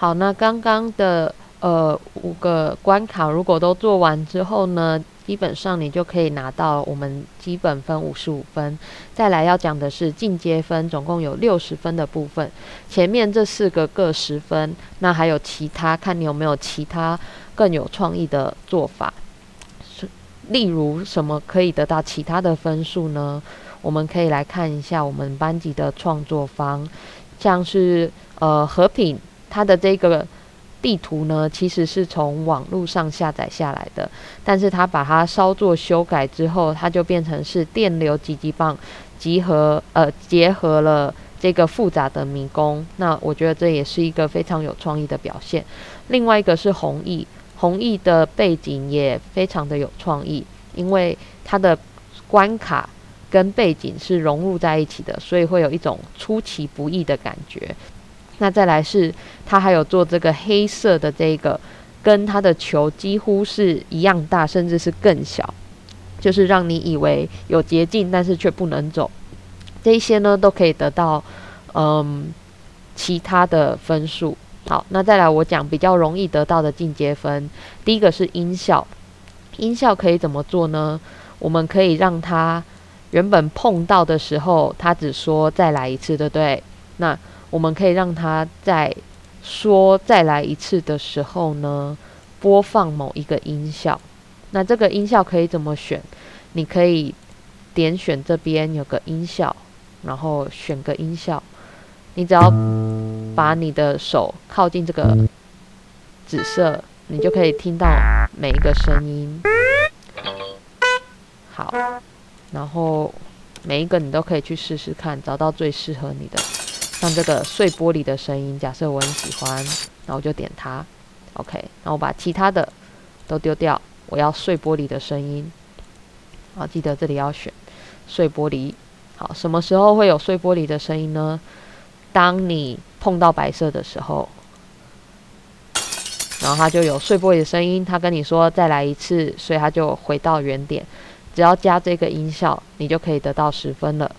好，那刚刚的5个关卡如果都做完之后呢，基本上你就可以拿到我们基本分55分。再来要讲的是进阶分，总共有60分的部分。前面这4个各10分，那还有其他，看你有没有其他更有创意的做法。例如什么可以得到其他的分数呢？我们可以来看一下我们班级的创作方，像是和平，它的这个地图呢，其实是从网络上下载下来的，但是它把它稍作修改之后，它就变成是电流击击棒结合了这个复杂的迷宫。那我觉得这也是一个非常有创意的表现。另外一个是弘毅的背景也非常的有创意，因为它的关卡跟背景是融入在一起的，所以会有一种出其不意的感觉。那再来是他还有做这个黑色的这个，跟他的球几乎是一样大，甚至是更小，就是让你以为有捷径，但是却不能走。这一些呢都可以得到其他的分数。好，那再来我讲比较容易得到的进阶分。第一个是音效，音效可以怎么做呢？我们可以让他原本碰到的时候，他只说再来一次，对不对？那我们可以让他在说再来一次的时候呢，播放某一个音效。那这个音效可以怎么选？你可以点选这边有个音效，然后选个音效。你只要把你的手靠近这个紫色，你就可以听到每一个声音。好，然后每一个你都可以去试试看，找到最适合你的。像这个碎玻璃的声音，假设我很喜欢，然后我就点它 ，OK， 然后我把其他的都丢掉，我要碎玻璃的声音。好，记得这里要选碎玻璃。好，什么时候会有碎玻璃的声音呢？当你碰到白色的时候，然后它就有碎玻璃的声音，它跟你说再来一次，所以它就回到原点。只要加这个音效，你就可以得到10分了。